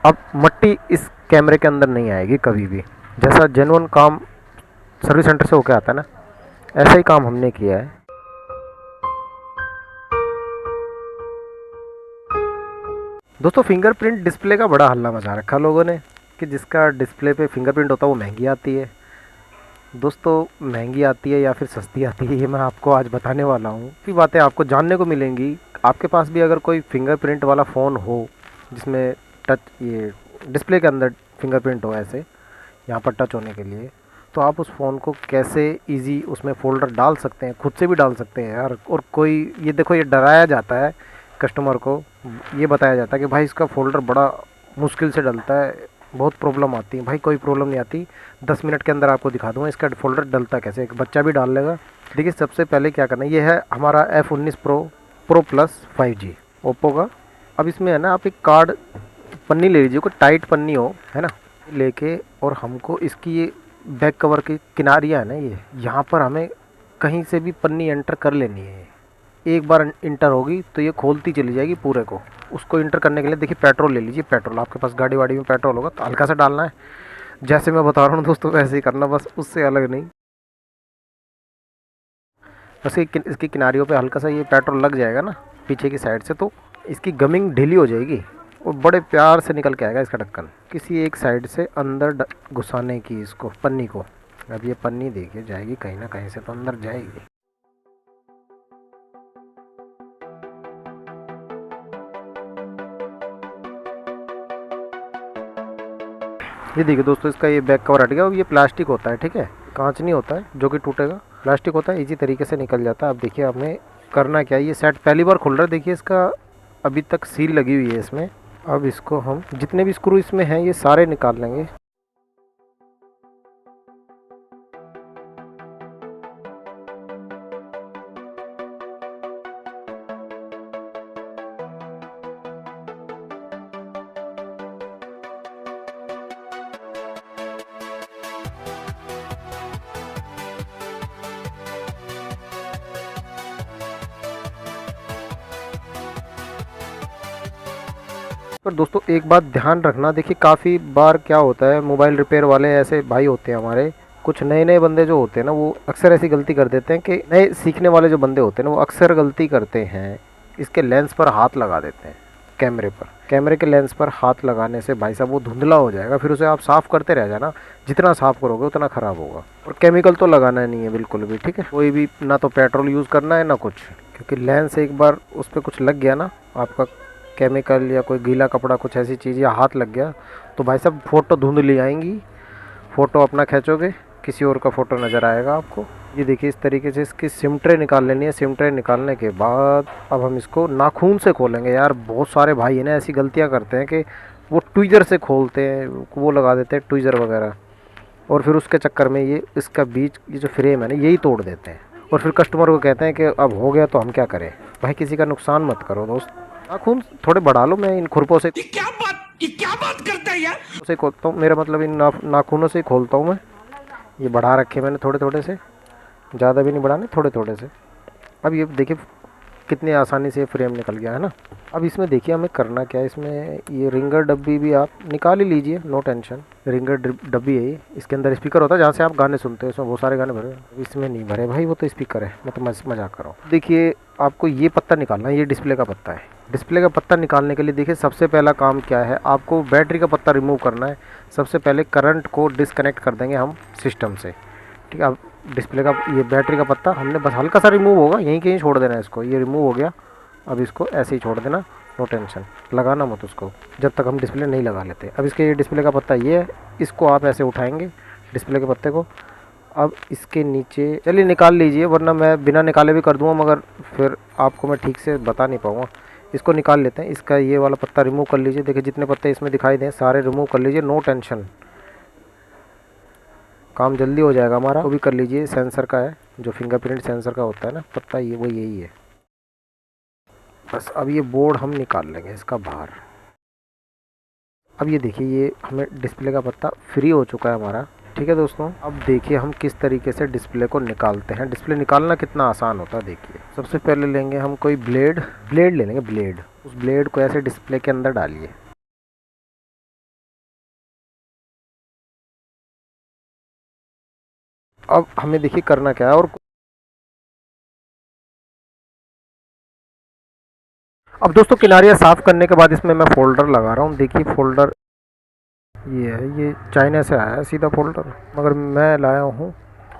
अब मट्टी इस कैमरे के अंदर नहीं आएगी कभी भी। जैसा जेन्युइन काम सर्विस सेंटर से होके आता है ना, ऐसा ही काम हमने किया है। दोस्तों फिंगरप्रिंट डिस्प्ले का बड़ा हल्ला मचा रखा लोगों ने कि जिसका डिस्प्ले पे फिंगरप्रिंट होता है वो महंगी आती है। दोस्तों महंगी आती है या फिर सस्ती आती है, ये मैं आपको आज बताने वाला हूँ। काफ़ी बातें आपको जानने को मिलेंगी। आपके पास भी अगर कोई फिंगरप्रिंट वाला फ़ोन हो जिसमें टच ये डिस्प्ले के अंदर फिंगरप्रिंट हो, ऐसे यहाँ पर टच होने के लिए, तो आप उस फ़ोन को कैसे इजी उसमें फ़ोल्डर डाल सकते हैं, खुद से भी डाल सकते हैं यार। और कोई ये देखो, ये डराया जाता है कस्टमर को, ये बताया जाता है कि भाई इसका फ़ोल्डर बड़ा मुश्किल से डलता है, बहुत प्रॉब्लम आती है। भाई कोई प्रॉब्लम नहीं आती, 10 मिनट के अंदर आपको दिखा दूँगा इसका फ़ोल्डर डलता कैसे, एक बच्चा भी डाल लेगा। देखिए सबसे पहले क्या करना है, ये है हमारा F19 pro plus 5G Oppo का। अब इसमें है ना, आप एक कार्ड पन्नी ले लीजिए, कोई टाइट पन्नी हो, है ना, लेके, और हमको इसकी ये बैक कवर की किनारियाँ है ना, ये यहाँ पर हमें कहीं से भी पन्नी एंटर कर लेनी है। एक बार इंटर होगी तो ये खोलती चली जाएगी पूरे को। उसको इंटर करने के लिए देखिए पेट्रोल ले लीजिए, पेट्रोल आपके पास गाड़ी वाड़ी में पेट्रोल होगा तो हल्का सा डालना है। जैसे मैं बता रहा हूँ दोस्तों वैसे ही करना, बस उससे अलग नहीं। बस इसकी किनारियों पे हल्का सा ये पेट्रोल लग जाएगा ना पीछे की साइड से, तो इसकी गमिंग ढीली हो जाएगी और बड़े प्यार से निकल के आएगा इसका ढक्कन। किसी एक साइड से अंदर घुसाने की इसको पन्नी को। अब ये पन्नी देखिए जाएगी कहीं ना कहीं से तो अंदर जाएगी। ये देखिए दोस्तों, इसका ये बैक कवर हट गया। और ये प्लास्टिक होता है, ठीक है, कांच नहीं होता है जो कि टूटेगा, प्लास्टिक होता है, इजी तरीके से निकल जाता है। अब देखिए हमें करना क्या है, ये सेट पहली बार खुल रहा है, देखिए इसका अभी तक सील लगी हुई है इसमें। अब इसको हम जितने भी स्क्रू इसमें हैं ये सारे निकाल लेंगे। पर दोस्तों एक बात ध्यान रखना, देखिए काफ़ी बार क्या होता है, मोबाइल रिपेयर वाले ऐसे भाई होते हैं हमारे, कुछ नए नए बंदे जो होते हैं ना, वो अक्सर ऐसी गलती कर देते हैं कि नए सीखने वाले जो बंदे होते हैं ना, वो अक्सर गलती करते हैं, इसके लेंस पर हाथ लगा देते हैं। कैमरे पर, कैमरे के लेंस पर हाथ लगाने से भाई साहब वो धुंधला हो जाएगा, फिर उसे आप साफ़ करते रह जाना, जितना साफ़ करोगे उतना ख़राब होगा। और केमिकल तो लगाना नहीं है बिल्कुल भी, ठीक है, कोई भी ना तो पेट्रोल यूज़ करना है ना कुछ, क्योंकि लेंस एक बार उस पर कुछ लग गया ना, आपका केमिकल या कोई गीला कपड़ा कुछ ऐसी चीज़ या हाथ लग गया, तो भाई साहब फ़ोटो धुंधली आएंगी। फ़ोटो अपना खींचोगे किसी और का फ़ोटो नज़र आएगा आपको। ये देखिए इस तरीके से इसकी सिम ट्रे निकाल लेनी है। सिम ट्रे निकालने के बाद अब हम इसको नाखून से खोलेंगे। यार बहुत सारे भाई है ना ऐसी गलतियाँ करते हैं कि वो ट्वीज़र से खोलते हैं, वो लगा देते हैं ट्वीज़र वगैरह, और फिर उसके चक्कर में ये इसका बीच ये जो फ्रेम है ना यही तोड़ देते हैं, और फिर कस्टमर को कहते हैं कि अब हो गया तो हम क्या करें। भाई किसी का नुकसान मत करो दोस्त, नाखून थोड़े बढ़ा लो। मैं इन खुरपों से ये क्या बात करता है यार, उसे खोलता हूँ, मेरा मतलब इन नाखूनों से ही खोलता हूँ मैं। ये बढ़ा रखे मैंने थोड़े थोड़े से, ज़्यादा भी नहीं बढ़ाने, थोड़े थोड़े से। अब ये देखिए कितनी आसानी से फ्रेम निकल गया है ना। अब इसमें देखिए हमें करना क्या है, इसमें ये रिंगर डब्बी भी आप निकाल ही लीजिए, नो टेंशन। रिंगर डब्बी है ये, इसके अंदर स्पीकर होता है जहाँ से आप गाने सुनते हो, इसमें बहुत सारे गाने भरे, इसमें नहीं भरे भाई, वो तो स्पीकर है, मैं तो मजाक कर रहा हूँ। देखिए आपको ये पत्ता निकालना है, ये डिस्प्ले का पत्ता है। डिस्प्ले का पत्ता निकालने के लिए देखिए सबसे पहला काम क्या है, आपको बैटरी का पत्ता रिमूव करना है। सबसे पहले करंट को डिस्कनेक्ट कर देंगे हम सिस्टम से, ठीक है। अब डिस्प्ले का ये बैटरी का पत्ता हमने बस हल्का सा रिमूव होगा, यहीं कहीं छोड़ देना है इसको, ये रिमूव हो गया। अब इसको ऐसे ही छोड़ देना, नो टेंशन, लगाना मत उसको जब तक हम डिस्प्ले नहीं लगा लेते। अब इसके ये डिस्प्ले का पत्ता ये है, इसको आप ऐसे उठाएंगे डिस्प्ले के पत्ते को। अब इसके नीचे चलिए निकाल लीजिए, वरना मैं बिना निकाले भी कर दूँगा, मगर फिर आपको मैं ठीक से बता नहीं पाऊँगा। इसको निकाल लेते हैं, इसका ये वाला पत्ता रिमूव कर लीजिए। देखिए जितने पत्ते इसमें दिखाई दें सारे रिमूव कर लीजिए, नो टेंशन, काम जल्दी हो जाएगा हमारा। वो भी कर लीजिए, सेंसर का है, जो फिंगरप्रिंट सेंसर का होता है ना पत्ता, ये वो यही है। बस अब ये बोर्ड हम निकाल लेंगे इसका बाहर। अब ये देखिए ये हमें डिस्प्ले का पत्ता फ्री हो चुका है हमारा, ठीक है दोस्तों। अब देखिए हम किस तरीके से डिस्प्ले को निकालते हैं। डिस्प्ले निकालना कितना आसान होता है देखिए। सबसे पहले लेंगे हम कोई ब्लेड ले लेंगे, ब्लेड, उस ब्लेड को ऐसे डिस्प्ले के अंदर डालिए, अब हमें देखिए करना क्या है। और अब दोस्तों किनारियाँ साफ़ करने के बाद इसमें मैं फ़ोल्डर लगा रहा हूँ। देखिए फ़ोल्डर ये है, ये चाइना से आया है सीधा फ़ोल्डर, मगर मैं लाया हूँ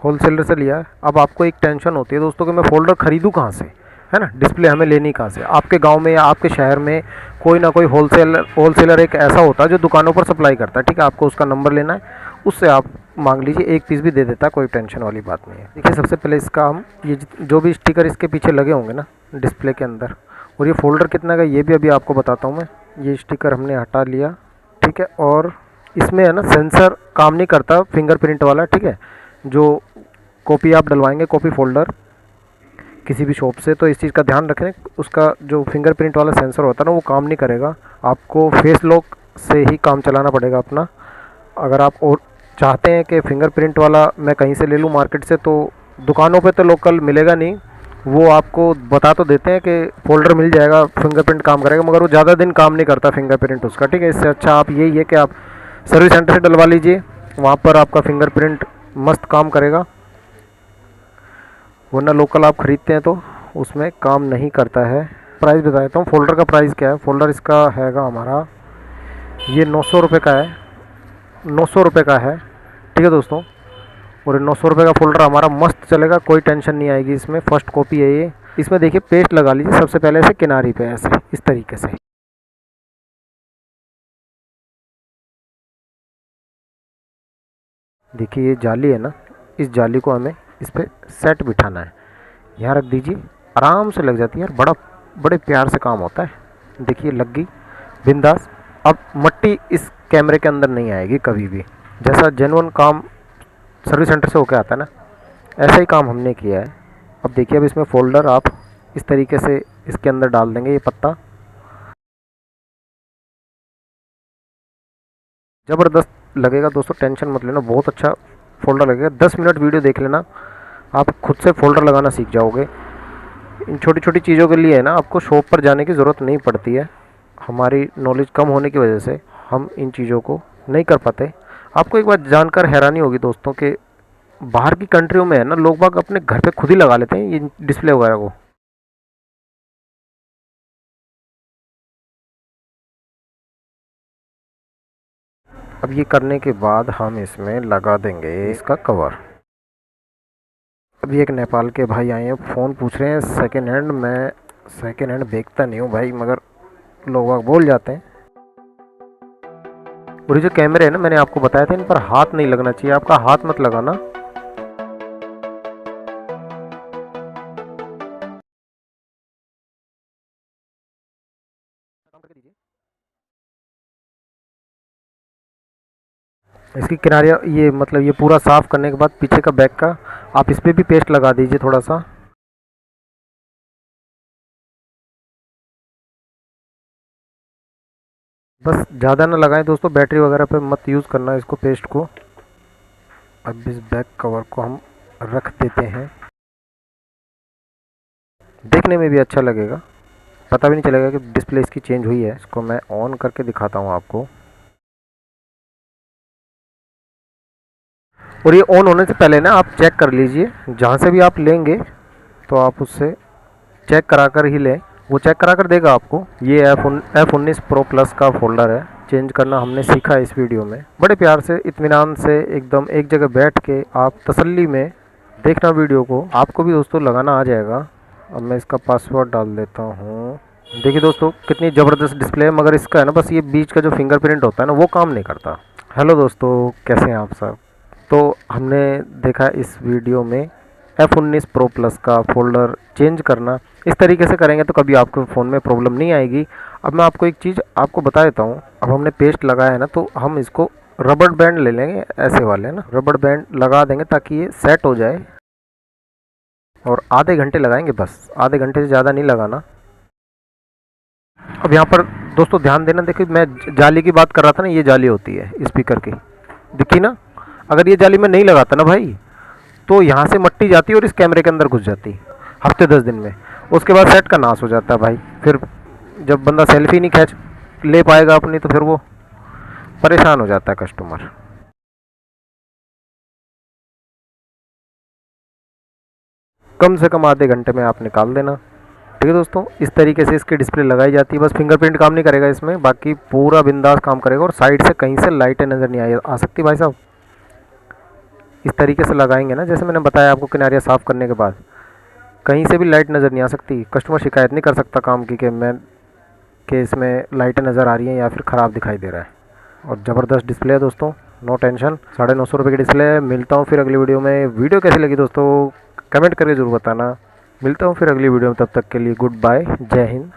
होलसेलर से लिया है। अब आपको एक टेंशन होती है दोस्तों कि मैं फ़ोल्डर ख़रीदूँ कहाँ से, है ना। डिस्प्ले हमें लेनी कहाँ से। आपके गांव में या आपके शहर में कोई ना कोई होलसेलर एक ऐसा होता है जो दुकानों पर सप्लाई करता है, ठीक है। आपको उसका नंबर लेना है, उससे आप मांग लीजिए, एक पीस भी दे देता है, कोई टेंशन वाली बात नहीं है। देखिए सबसे पहले इसका हम ये जो भी स्टिकर इसके पीछे लगे होंगे ना डिस्प्ले के अंदर, और ये फ़ोल्डर कितना का ये भी अभी आपको बताता हूँ मैं। ये स्टिकर हमने हटा लिया, ठीक है। और इसमें है ना सेंसर काम नहीं करता फिंगरप्रिंट वाला, ठीक है। जो कॉपी आप डलवाएंगे कॉपी फ़ोल्डर किसी भी शॉप से, तो इस चीज़ का ध्यान रखें, उसका जो फिंगरप्रिंट वाला सेंसर होता है ना वो काम नहीं करेगा। आपको फेस लॉक से ही काम चलाना पड़ेगा अपना। अगर आप और चाहते हैं कि फिंगरप्रिंट वाला मैं कहीं से ले लूँ मार्केट से, तो दुकानों पे तो लोकल मिलेगा नहीं। वो आपको बता तो देते हैं कि फ़ोल्डर मिल जाएगा फिंगरप्रिंट काम करेगा, मगर वो ज़्यादा दिन काम नहीं करता फिंगरप्रिंट उसका, ठीक है। इससे अच्छा आप यही है कि आप सर्विस सेंटर से डलवा लीजिए, वहाँ पर आपका फिंगरप्रिंट मस्त काम करेगा। वरना लोकल आप ख़रीदते हैं तो उसमें काम नहीं करता है। प्राइस बता देता हूँ फ़ोल्डर का प्राइस क्या है। फ़ोल्डर इसका हैगा हमारा ये 900 रुपये का है, 900 रुपये का है, ठीक है दोस्तों। और 900 रुपये का फ़ोल्डर हमारा मस्त चलेगा, कोई टेंशन नहीं आएगी इसमें। फ़र्स्ट कॉपी है ये। इसमें देखिए पेस्ट लगा लीजिए सबसे पहले ऐसे किनारी पे, ऐसे इस तरीके से। देखिए ये जाली है ना, इस जाली को हमें इस पर सेट बिठाना है। यहाँ रख दीजिए, आराम से लग जाती है यार, बड़े प्यार से काम होता है। देखिए लग गई बिंदास। अब मट्टी इस कैमरे के अंदर नहीं आएगी कभी भी। जैसा जेन्युइन काम सर्विस सेंटर से होके आता है ना, ऐसा ही काम हमने किया है। अब देखिए अब इसमें फ़ोल्डर आप इस तरीके से इसके अंदर डाल देंगे, ये पत्ता ज़बरदस्त लगेगा दोस्तों, टेंशन मत लेना, बहुत अच्छा फ़ोल्डर लगेगा। 10 मिनट वीडियो देख लेना, आप खुद से फ़ोल्डर लगाना सीख जाओगे। इन छोटी छोटी चीज़ों के लिए है ना आपको शॉप पर जाने की ज़रूरत नहीं पड़ती है। हमारी नॉलेज कम होने की वजह से हम इन चीज़ों को नहीं कर पाते। आपको एक बात जानकर हैरानी होगी दोस्तों कि बाहर की कंट्रियों में है ना लोग बाग अपने घर पे खुद ही लगा लेते हैं ये डिस्प्ले वगैरह को। अब ये करने के बाद हम इसमें लगा देंगे इसका कवर। अभी एक नेपाल के भाई आए हैं, फ़ोन पूछ रहे हैं सेकेंड हैंड। मैं सेकेंड हैंड बेचता नहीं हूँ भाई, मगर लोग बाग बोल जाते हैं। और ये जो कैमरे हैं ना मैंने आपको बताया था, इन पर हाथ नहीं लगना चाहिए, आपका हाथ मत लगाना। इसकी किनारियाँ ये मतलब ये पूरा साफ़ करने के बाद पीछे का बैक का आप इस पर भी पेस्ट लगा दीजिए थोड़ा सा। बस ज़्यादा ना लगाएं दोस्तों, बैटरी वगैरह पे मत यूज़ करना इसको पेस्ट को। अब इस बैक कवर को हम रख देते हैं, देखने में भी अच्छा लगेगा, पता भी नहीं चलेगा कि डिस्प्ले इसकी चेंज हुई है। इसको मैं ऑन करके दिखाता हूँ आपको। और ये ऑन होने से पहले ना आप चेक कर लीजिए, जहाँ से भी आप लेंगे तो आप उससे चेक करा कर ही लें, वो चेक करा कर देगा आपको। ये F19 Pro Plus का फ़ोल्डर है, चेंज करना हमने सीखा है इस वीडियो में। बड़े प्यार से इत्मीनान से एकदम एक जगह बैठ के आप तसल्ली में देखना वीडियो को, आपको भी दोस्तों लगाना आ जाएगा। अब मैं इसका पासवर्ड डाल देता हूँ। देखिए दोस्तों कितनी ज़बरदस्त डिस्प्ले है, मगर इसका है ना बस ये बीच का जो फिंगरप्रिंट होता है ना वो काम नहीं करता। हेलो दोस्तों, कैसे हैं आप सब। तो हमने देखा इस वीडियो में F19 Pro Plus का फ़ोल्डर चेंज करना। इस तरीके से करेंगे तो कभी आपके फ़ोन में प्रॉब्लम नहीं आएगी। अब मैं आपको एक चीज़ आपको बता देता हूँ। अब हमने पेस्ट लगाया है ना, तो हम इसको रबड़ बैंड ले लेंगे, ऐसे वाले ना रबड़ बैंड लगा देंगे ताकि ये सेट हो जाए। और आधे घंटे लगाएंगे बस, आधे घंटे से ज़्यादा नहीं लगाना। अब यहाँ पर दोस्तों ध्यान देना, देखिए मैं जाली की बात कर रहा था ना, ये जाली होती है स्पीकर की, दिखी ना। अगर ये जाली में नहीं लगाता ना भाई, तो यहाँ से मट्टी जाती है और इस कैमरे के अंदर घुस जाती हफ्ते 10 दिन में। उसके बाद सेट का नाश हो जाता है भाई। फिर जब बंदा सेल्फी नहीं खींच ले पाएगा अपनी, तो फिर वो परेशान हो जाता है कस्टमर। कम से कम आधे घंटे में आप निकाल देना। ठीक है दोस्तों, इस तरीके से इसकी डिस्प्ले लगाई जाती है। बस फिंगरप्रिंट काम नहीं करेगा इसमें, बाकी पूरा बिंदास काम करेगा। और साइड से कहीं से लाइटें नज़र नहीं आ सकती भाई साहब। इस तरीके से लगाएंगे ना, जैसे मैंने बताया आपको, किनारियाँ साफ़ करने के बाद कहीं से भी लाइट नज़र नहीं आ सकती। कस्टमर शिकायत नहीं कर सकता काम की कि इसमें लाइटें नज़र आ रही हैं या फिर ख़राब दिखाई दे रहा है। और ज़बरदस्त डिस्प्ले है दोस्तों, नो टेंशन। 950 रुपये की डिस्प्ले है। मिलता हूँ फिर अगली वीडियो में। वीडियो कैसी लगी दोस्तों कमेंट करके ज़रूर बताना। मिलता हूँ फिर अगली वीडियो में, तब तक के लिए गुड बाय, जय हिंद।